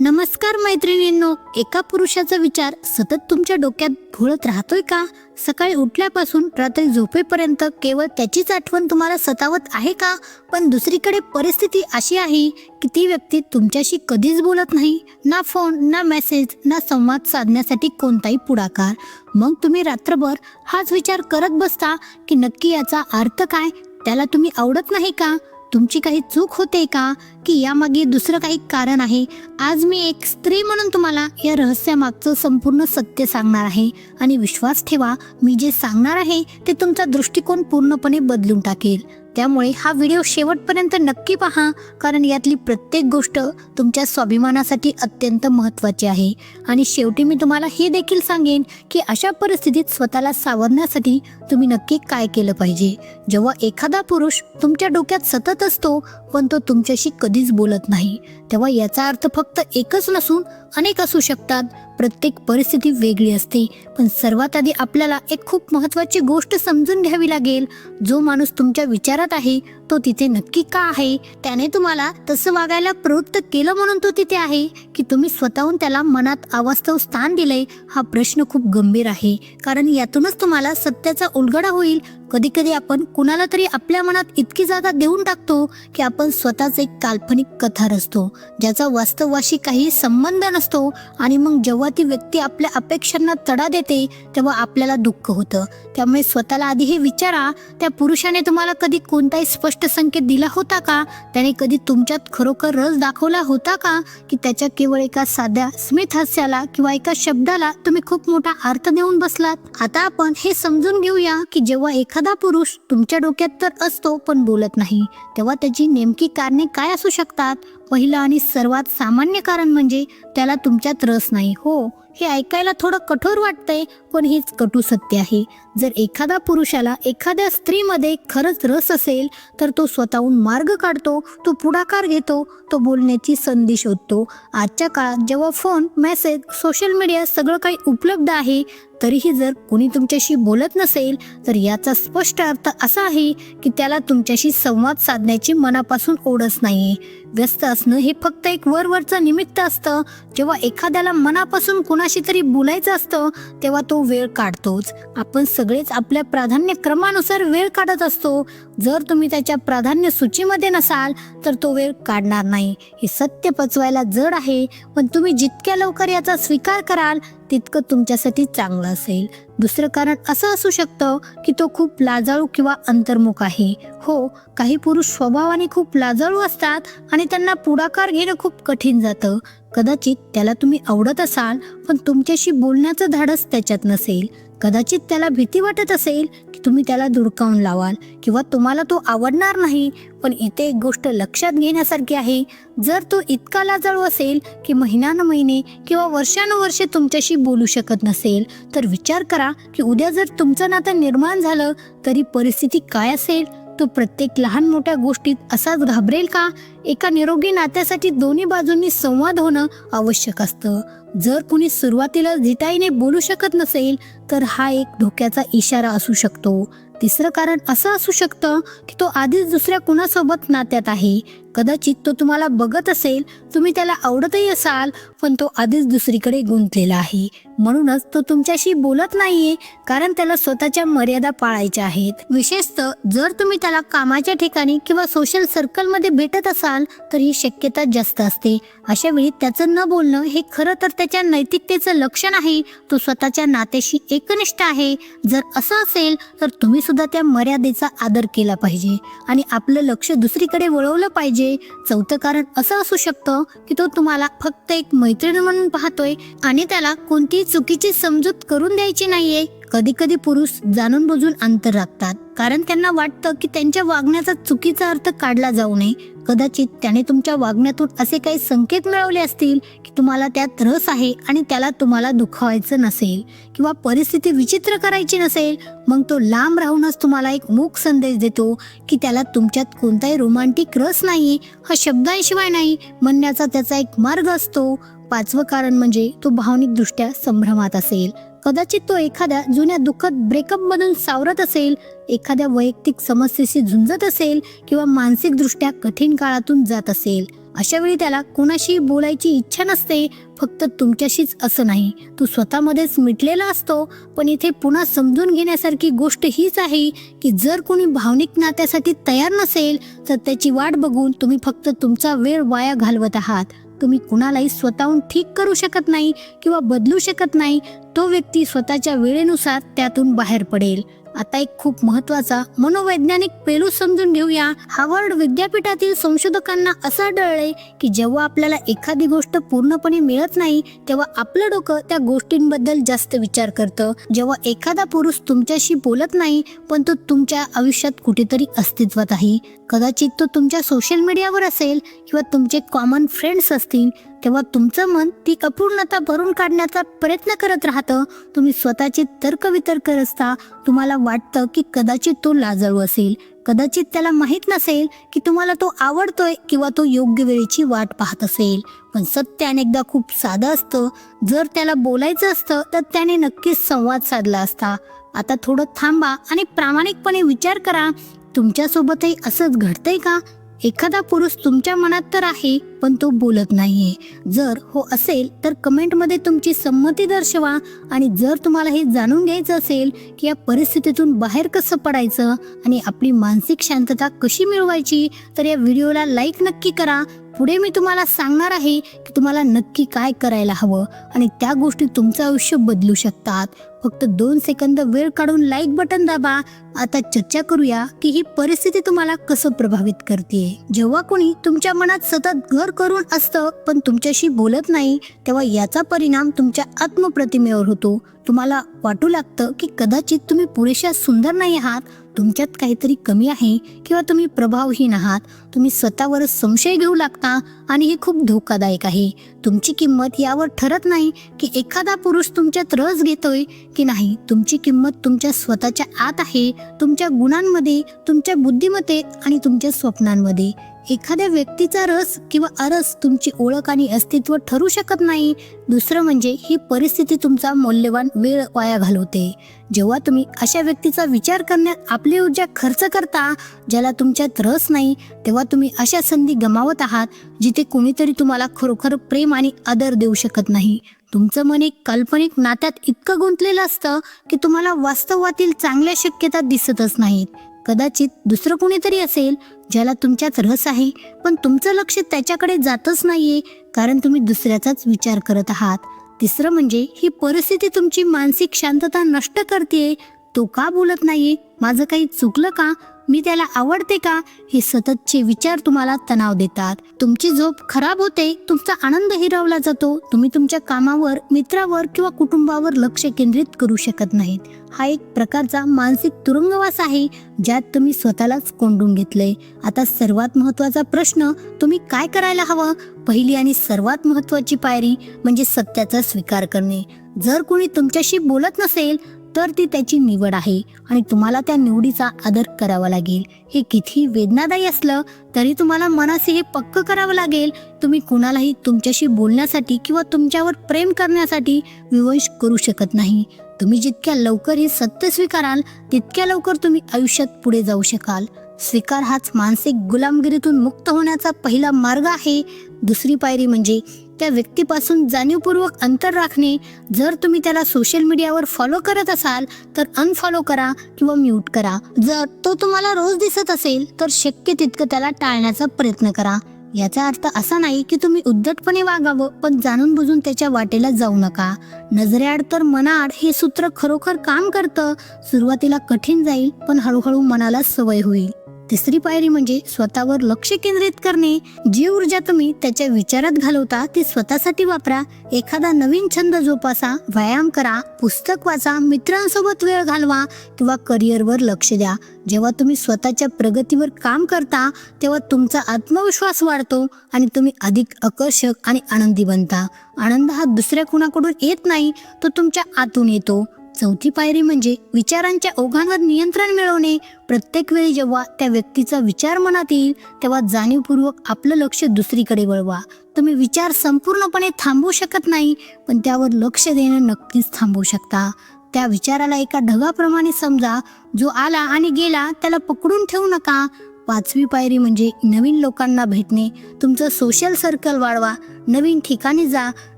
नमस्कार मैत्रिणींनो, एका पुरुषाचा विचार सतत तुमच्या डोक्यात घोळत राहतोय का? सकाळी उठल्यापासून रात्री झोपेपर्यंत केवळ त्याचीच आठवण तुम्हाला सतावत आहे का? पण दुसरीकडे परिस्थिती अशी आहे की ती व्यक्ती तुमच्याशी कधीच बोलत नाही, ना फोन, ना मेसेज, ना संवाद साधण्यासाठी कोणताही पुढाकार. मग तुम्ही रात्रभर हाच विचार करत बसता की नक्की याचा अर्थ काय? त्याला तुम्ही आवडत नाही का? तुमची काही चूक होते का? की यामागे दुसरं काही कारण आहे? आज मी एक स्त्री म्हणून तुम्हाला या रहस्यामागचं संपूर्ण सत्य सांगणार आहे. आणि विश्वास ठेवा, मी जे सांगणार आहे ते तुमचा दृष्टिकोन पूर्णपणे बदलून टाकेल. त्यामुळे हा व्हिडिओ शेवटपर्यंत नक्की पहा, कारण यातली प्रत्येक गोष्ट तुमच्या स्वाभिमानासाठी अत्यंत महत्त्वाची आहे. आणि शेवटी मी तुम्हाला हे देखील सांगेन की अशा परिस्थितीत स्वतःला सावरण्यासाठी तुम्ही नक्की काय केलं पाहिजे. जेव्हा एखादा पुरुष तुमच्या डोक्यात सतत असतो पण तो तुमच्याशी कधीच बोलत नाही, तेव्हा याचा अर्थ फक्त एकच नसून अनेक असू शकतात. प्रत्येक परिस्थिती वेगळी असते, पण सर्वात आधी आपल्याला एक खूप महत्त्वाची गोष्ट समजून घ्यावी लागेल. जो माणूस तुमच्या विचारात आहे तो तिथे नक्की का आहे? त्याने तुम्हाला तसं वागायला प्रवृत्त केलं म्हणून तो तिथे आहे, की तुम्ही स्वतःहून त्याला मनात अवास्तव स्थान दिलंय? हा प्रश्न खूप गंभीर आहे, कारण यातूनच तुम्हाला सत्याचा उलगडा होईल. कधी कधी आपण कुणाला तरी आपल्या मनात इतकी जागा देऊन टाकतो की आपण स्वतःच एक काल्पनिक कथा रचतो, ज्याचा वास्तवाशी काही संबंध नसतो. आणि मग जेव्हा ती व्यक्ती आपल्या अपेक्षांना तडा देते तेव्हा आपल्याला दुःख होतं. त्यामुळे स्वतःला आधी हे विचारा, त्या पुरुषाने तुम्हाला कधी कोणताही स्पष्ट संकेत दिला होता का? त्याने कधी तुमच्यात खरोखर रस दाखवला होता का? की त्याच्या केवळ एका साध्या स्मित हास्याला किंवा एका शब्दाला तुम्ही खूप मोठा अर्थ देऊन बसलात? आता आपण हे समजून घेऊया की जेव्हा एखादा पुरुष तुमच्या डोक्यात तर असतो पण बोलत नाही, तेव्हा त्याची नेमकी कारणे काय असू शकतात. पहिलं आणि सर्वात सामान्य कारण म्हणजे त्याला तुमच्यात रस नाही. हो, हे ऐकायला थोडं कठोर वाटतंय, पण हेच कटू सत्य आहे. जर एखादा पुरुषाला एखाद्या स्त्रीमध्ये खरंच रस असेल तर तो स्वतःहून मार्ग काढतो, तो पुढाकार घेतो, तो बोलण्याची संधी शोधतो. आजच्या काळात जेव्हा फोन, मेसेज, सोशल मीडिया सगळं काही उपलब्ध आहे, तरीही जर कोणी तुमच्याशी बोलत नसेल तर याचा स्पष्ट अर्थ असा आहे की त्याला तुमच्याशी संवाद साधण्याची मनापासून ओढच नाहीये. व्यस्त असणं हे फक्त एक वरवरचं निमित्त असतं. जेव्हा एखाद्याला मनापासून कुणाशी तरी बोलायचं असतं तेव्हा तो वेळ काढतोच. आपण सगळेच आपल्या प्राधान्यक्रमानुसार वेळ काढत असतो. जर तुम्ही त्याच्या प्राधान्य सूचीमध्ये नसाल तर तो वेळ काढणार नाही. हे सत्य पचवायला जड आहे, पण तुम्ही जितक्या लवकर याचा स्वीकार कराल तितकं तुमच्यासाठी चांगलं असेल. दुसरं कारण असं असू शकतं की तो खूप लाजाळू किंवा अंतर्मुख आहे. हो, काही पुरुष स्वभावाने खूप लाजाळू असतात आणि त्यांना पुढाकार घेणं खूप कठीण जातं. कदाचित त्याला तुम्ही आवडत असाल पण तुमच्याशी बोलण्याचं धाडस त्याच्यात नसेल. कदाचित त्याला भीती वाटत असेल की तुम्ही त्याला धुडकावून लावाल किंवा तुम्हाला तो आवडणार नाही. पण इथे एक गोष्ट लक्षात घेण्यासारखी आहे, जर तो इतका लाजाळू असेल की महिन्यानुमहिने किंवा वर्षानुवर्षे तुमच्याशी बोलू शकत नसेल तर विचार करा की उद्या जर तुमचं नातं निर्माण झालं तरी परिस्थिती काय असेल? तो प्रत्येक लहान मोठ्या गोष्टीत असाच घाबरेल का? एका निरोगी नात्यासाठी दोन्ही बाजूंनी संवाद होणं आवश्यक असतं. जर कुणी सुरुवातीला धिटाईने बोलू शकत नसेल तर हा एक धोक्याचा इशारा असू शकतो. तिसरं कारण असं असू शकतं की तो आधीच दुसऱ्या कुणासोबत नात्यात आहे. कदाचित तो तुम्हाला बघत असेल, तुम्ही त्याला आवडतही असाल, पण तो आधीच दुसरीकडे गुंतलेला आहे. म्हणूनच तो तुमच्याशी बोलत नाहीये, कारण त्याला स्वतःच्या मर्यादा पाळायच्या आहेत. विशेषतः जर तुम्ही त्याला कामाच्या ठिकाणी किंवा सोशल सर्कलमध्ये भेटत असाल तर ही शक्यता जास्त असते. अशा वेळी त्याचं न बोलणं हे खरं तर त्याच्या नैतिकतेचं लक्षण आहे. तो स्वतःच्या नात्याशी एकनिष्ठ आहे. जर असं असेल तर तुम्ही सुद्धा त्या मर्यादेचा आदर केला पाहिजे आणि आपलं लक्ष दुसरीकडे वळवलं पाहिजे. चौथं कारण असं असू शकतं की तो तुम्हाला फक्त एक मैत्रीण म्हणून पाहतोय आणि त्याला कोणतीही चुकीची समजूत करून द्यायची नाहीये. कधी कधी पुरुष जाणून बुजून अंतर राखतात, कारण त्यांना वाटतं की त्यांच्या वागण्याचा चुकीचा अर्थ काढला जाऊ नये. कदाचित त्याने तुमच्या वागण्यातून असे काही संकेत मिळवले असतील की तुम्हाला त्यात रस आहे आणि त्याला तुम्हाला दुखावायचं नसेल किंवा परिस्थिती विचित्र करायची नसेल. मग तो लांब राहूनच तुम्हाला एक मूक संदेश देतो की त्याला तुमच्यात कोणताही रोमांटिक रस नाही. हा शब्दांशिवाय नाही म्हणण्याचा त्याचा एक मार्ग असतो. पाचवं कारण म्हणजे तो भावनिकदृष्ट्या संभ्रमात असेल. कदाचित तो एखाद्या जुन्या दुःखद ब्रेकअपमधून सावरत असेल, एखाद्या वैयक्तिक समस्येशी झुंजत असेल किंवा मानसिकदृष्ट्या कठीण काळातून जात असेल. अशा वेळी त्याला कोणाशी बोलायची इच्छा नसते, फक्त तुमच्याशीच असं नाही, तो स्वतःमध्येच मिटलेला असतो. पण इथे पुन्हा समजून घेण्यासारखी गोष्ट हीच आहे की जर कोणी भावनिक नात्यासाठी तयार नसेल तर त्याची वाट बघून तुम्ही फक्त तुमचा वेळ वाया घालवत आहात. तुम्ही कुणालाही स्वतःहून ठीक करू शकत नाही किंवा बदलू शकत नाही. तो व्यक्ती स्वतःच्या वेळेनुसार त्यातून बाहेर पडेल. आता एक खूप महत्त्वाचा मनोवैज्ञानिक पैलू समजून घेऊया. हार्वर्ड विद्यापीठातील संशोधकांना असं आढळले की जेव्हा आपल्याला एखादी गोष्ट पूर्णपणे मिळत नाही तेव्हा आपलं डोकं त्या गोष्टींबद्दल जास्त विचार करतं. जेव्हा एखादा पुरुष तुमच्याशी बोलत नाही पण तो तुमच्या आयुष्यात कुठेतरी अस्तित्वात आहे, कदाचित तो तुमच्या सोशल मीडियावर असेल किंवा तुमचे कॉमन फ्रेंड्स असतील, तेव्हा तुमचं मन ती अपूर्णता भरून काढण्याचा प्रयत्न करत राहतं. तुम्ही स्वतःचे तर्कवितर्क असता. तुम्हाला वाटतं की कदाचित तो लाजाळू असेल, कदाचित त्याला माहीत नसेल की तुम्हाला तो आवडतोय किंवा तो योग्य वेळेची वाट पाहत असेल. पण सत्य अनेकदा खूप साधं असतं. जर त्याला बोलायचं असतं तर त्याने नक्कीच संवाद साधला असता. आता थोडं थांबा आणि प्रामाणिकपणे विचार करा, तुमच्यासोबतही असंच घडतंय का? एखादा पुरुष तुमच्या मनात तर आहे पण तो बोलत नाहीये. जर हो असेल तर कमेंटमध्ये तुमची संमती दर्शवा. आणि जर तुम्हाला हे जाणून घ्यायचं असेल की या परिस्थितीतून बाहेर कसं पडायचं आणि आपली मानसिक शांतता कशी मिळवायची, तर या व्हिडिओला लाईक नक्की करा. पुढे मी तुम्हाला सांगणार आहे की तुम्हाला नक्की काय करायला हवं आणि त्या गोष्टी तुमचं आयुष्य बदलू शकतात. फक्त 2 सेकंद वेळ काढून लाईक बटन दाबा. आता चर्चा करूया की ही परिस्थिती तुम्हाला कसं प्रभावित करते. जेव्हा कोणी तुमच्या मनात सतत घर करून असतं पण तुमच्याशी बोलत नाही, तेव्हा याचा परिणाम तुमच्या आत्मप्रतिमेवर होतो. तुम्हाला वाटू लागतं की कदाचित तुम्ही पुरेशा सुंदर नाही आहात, तुमच्यात काहीतरी कमी आहे किंवा तुम्ही प्रभावहीन आहात. तुम्ही स्वतःवरच संशय घेऊ लागता आणि हे खूप धोकादायक आहे. तुमची किंमत यावर ठरत नाही की एखादा पुरुष तुमच्यात रस घेतोय की नाही. तुमची किंमत तुमच्या स्वतःच्या आत आहे, तुमच्या गुणांमध्ये, तुमच्या बुद्धिमत्तेत आणि तुमच्या स्वप्नांमध्ये. एखाद्या व्यक्तीचा रस किंवा अरस तुमची ओळख आणि अस्तित्व ठरू शकत नाही. दुसरं म्हणजे ही परिस्थिती तुमचा मौल्यवान वेळ वाया घालवते. जेव्हा तुम्ही अशा व्यक्तीचा विचार करण्यात आपली ऊर्जा खर्च करता ज्याला तुमच्यात रस नाही, तेव्हा तुम्ही अशा संधी गमावत आहात जिथे कोणीतरी तुम्हाला खरोखर प्रेम आणि आदर देऊ शकत नाही. तुमचं मन एक काल्पनिक नात्यात इतकं गुंतलेलं असतं की तुम्हाला वास्तवातील चांगल्या शक्यता दिसतच नाहीत. कदाचित दुसरं कोणीतरी असेल ज्याला तुमच्यात रस आहे पण तुमचं लक्ष त्याच्याकडे जातच नाहीये कारण तुम्ही दुसऱ्याचाच विचार करत आहात. तिसरं म्हणजे ही परिस्थिती तुमची मानसिक शांतता नष्ट करते. तो का बोलत नाहीये? माझं काही चुकलं का? मी त्याला आवडते का? हे सततचे विचार तुम्हाला तणाव देतात. तुमची झोप खराब होते, तुमचा आनंद हिरावला जातो. तुम्ही तुमच्या कामावर, मित्रावर किंवा कुटुंबावर लक्ष केंद्रित करू शकत नाहीत. हा एक प्रकारचा मानसिक तुरुंगवास आहे ज्यात तुम्ही स्वतःलाच कोंडून घेतलंय. आता सर्वात महत्त्वाचा प्रश्न, तुम्ही काय करायला हवं? पहिली आणि सर्वात महत्त्वाची पायरी म्हणजे सत्याचा स्वीकार करणे. जर कोणी तुमच्याशी बोलत नसेल तर ती त्याची निवड आहे आणि तुम्हाला त्या निवडीचा आदर करावा लागेल. हे किती वेदनादायी असलं तरी तुम्हाला मनाशी हे पक्क करावं लागेल. तुम्ही कुणालाही तुमच्याशी बोलण्यासाठी किंवा तुमच्यावर प्रेम करण्यासाठी विवश करू शकत नाही. तुम्ही जितक्या लवकर हे सत्य स्वीकाराल तितक्या लवकर तुम्ही आयुष्यात पुढे जाऊ शकाल. स्वीकार हाच मानसिक गुलामगिरीतून मुक्त होण्याचा पहिला मार्ग आहे. दुसरी पायरी म्हणजे त्या व्यक्तीपासून जाणीवपूर्वक अंतर राखणे. जर तुम्ही त्याला सोशल मीडियावर फॉलो करत असाल तर अनफॉलो करा किंवा म्यूट करा. जर तो तुम्हाला रोज दिसत असेल तर शक्य तितकं त्याला टाळण्याचा प्रयत्न करा. याचा अर्थ असा नाही की तुम्ही उद्धटपणे वागावं, पण जाणून बुजून त्याच्या वाटेला जाऊ नका. नजरेआड तर मनाआड हे सूत्र खरोखर काम करतं. सुरुवातीला कठीण जाईल पण हळूहळू मनाला सवय होईल. तिसरी पायरी म्हणजे स्वतःवर लक्ष केंद्रित करणे. जी ऊर्जा तुम्ही त्याच्या विचारात घालवता ती स्वतःसाठी वापरा. एखादा नवीन छंद जोपासा, व्यायाम करा, पुस्तक वाचा, मित्रांसोबत वेळ घालवा किंवा करिअरवर लक्ष द्या. जेव्हा तुम्ही स्वतःच्या प्रगतीवर काम करता तेव्हा तुमचा आत्मविश्वास वाढतो आणि तुम्ही अधिक आकर्षक आणि आनंदी बनता. आनंद हा दुसऱ्या कुणाकडून येत नाही, तो तुमच्या आतून येतो. चौथी पायरी म्हणजे विचारांच्या ओघांवर नियंत्रण मिळवणे. प्रत्येक वेळी जेव्हा त्या व्यक्तीचा विचार मनात येईल तेव्हा जाणीवपूर्वक आपलं लक्ष दुसरीकडे वळवा. तुम्ही विचार संपूर्णपणे थांबवू शकत नाही पण त्यावर लक्ष देणं नक्कीच थांबवू शकता. त्या विचाराला एका ढगाप्रमाणे समजा, जो आला आणि गेला त्याला पकडून ठेवू नका. 5वी पायरी म्हणजे नवीन लोकांना भेटणे. तुमचं सोशल सर्कल वाढवा, नवीन ठिकाणी जा,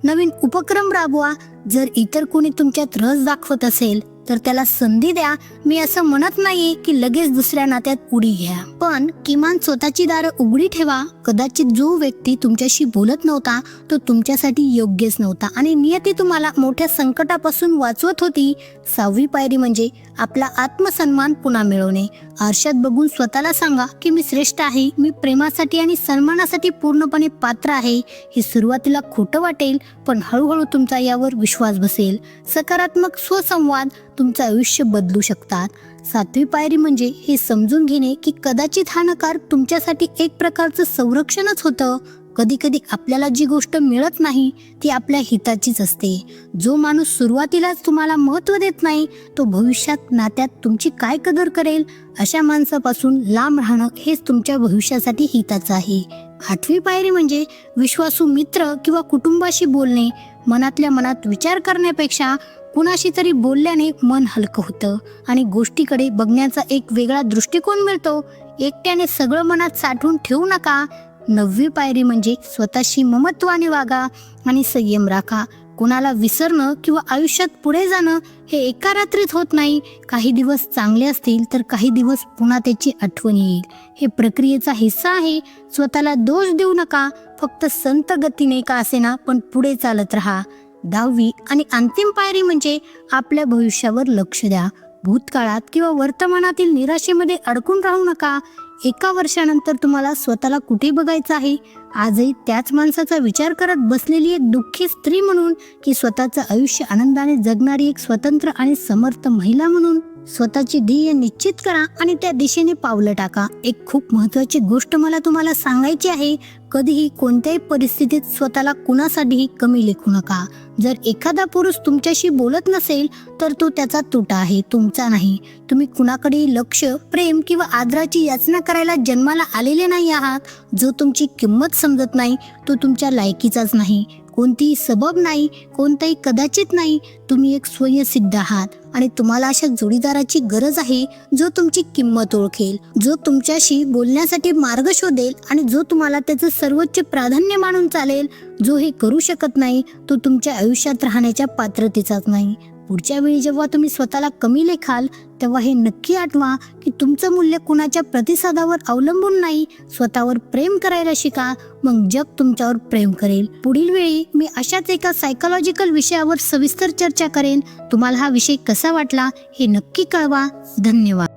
नवीन उपक्रम राबवा. जर इतर कोणी तुमच्यात रस दाखवत असेल तर त्याला संधी द्या. मी असं म्हणत नाही की लगेच दुसऱ्या नात्यात उडी घ्या, पण किमान स्वतःची दारं उघडी ठेवा. कदाचित जो व्यक्ती तुमच्याशी बोलत नव्हता तो तुमच्यासाठी योग्यच नव्हता आणि नियती तुम्हाला मोठ्या संकटापासून वाचवत होती. 6वी पायरी म्हणजे आपला आत्मसन्मान पुन्हा मिळवणे. आरशात बघून स्वतःला सांगा की मी श्रेष्ठ आहे, मी प्रेमासाठी आणि सन्मानासाठी पूर्णपणे पात्र आहे. हे सुरुवातीला खोटं वाटेल, पण हळूहळू तुमचा यावर विश्वास बसेल. सकारात्मक स्वसंवाद तुमचं आयुष्य बदलू शकतात. 7वी पायरी म्हणजे हे समजून घेणे की कदाचित हा नकार तुमच्यासाठी एक प्रकारचं संरक्षणच होतं. कधी कधी आपल्याला जी गोष्ट मिळत नाही ती आपल्या हिताचीच असते. जो माणूस सुरुवातीलाच तुम्हाला महत्त्व देत नाही तो भविष्यात नात्यात तुमची काय कदर करेल. अशा माणसापासून लांब राहणं हेच तुमच्या भविष्यासाठी हिताचं आहे. 8वी पायरी म्हणजे विश्वासू मित्र किंवा कुटुंबाशी बोलणे. मनातल्या मनात विचार करण्यापेक्षा कुणाशी तरी बोलल्याने मन हलकं होतं आणि गोष्टीकडे बघण्याचा एक वेगळा दृष्टिकोन मिळतो. एकट्याने सगळं मनात साठवून ठेवू नका. 9वी पायरी म्हणजे स्वतःशी ममत्वाने वागा आणि संयम राखा. कोणाला विसरणं किंवा आयुष्यात पुढे जाणं हे एका रात्रीत होत नाही. काही दिवस चांगले असतील तर काही दिवस पुन्हा त्याची आठवण येईल. हे प्रक्रियेचा हिस्सा आहे. स्वतःला दोष देऊ नका. फक्त संत गतीने का असेना पण पुढे चालत राहा. 10वी आणि अंतिम पायरी म्हणजे आपल्या भविष्यावर लक्ष द्या. भूतकाळात किंवा वर्तमानातील निराशेमध्ये अडकून राहू नका. एका वर्षानंतर तुम्हाला स्वतःला कुठे बघायचं आहे? आजही त्याच माणसाचा विचार करत बसलेली एक दुःखी स्त्री म्हणून की स्वतःचं आयुष्य आनंदाने जगणारी एक स्वतंत्र आणि समर्थ महिला म्हणून? स्वतःची ध्येय निश्चित करा आणि त्या दिशेने पावलं टाका. एक खूप महत्त्वाची गोष्ट मला तुम्हाला सांगायची आहे. कधीही कोणत्याही परिस्थितीत स्वतःला कुणासाठीही कमी लेखू नका. जर एखादा पुरुष तुमच्याशी बोलत नसेल तर तो त्याचा तोटा आहे, तुमचा नाही. तुम्ही कुणाकडेही लक्ष, प्रेम किंवा आदराची याचना करायला जन्माला आलेले नाही आहात. जो तुमची किंमत समजत नाही तो तुमच्या लायकीचाच नाही. कोणतीही सबब नाही, कोणताही कदाचित नाही. तुम्ही एक स्वयंसिद्ध आहात आणि तुम्हाला अशा जोडीदाराची गरज आहे जो तुमची किंमत ओळखेल, जो तुमच्याशी बोलण्यासाठी मार्ग शोधेल आणि जो तुम्हाला त्याचं सर्वोच्च प्राधान्य मानून चालेल. जो हे करू शकत नाही तो तुमच्या आयुष्यात राहण्याच्या पात्रतेचाच नाही. पुढच्या वेळी जेव्हा तुम्ही स्वतःला कमी लेखाल तेव्हा हे नक्की आठवा की तुमचं मूल्य कुणाच्या प्रतिसादावर अवलंबून नाही. स्वतःवर प्रेम करायला शिका, मग जग तुमच्यावर प्रेम करेल. पुढील वेळी मी अशाच एका सायकोलॉजिकल विषयावर सविस्तर चर्चा करेन. तुम्हाला हा विषय कसा वाटला हे नक्की कळवा. धन्यवाद.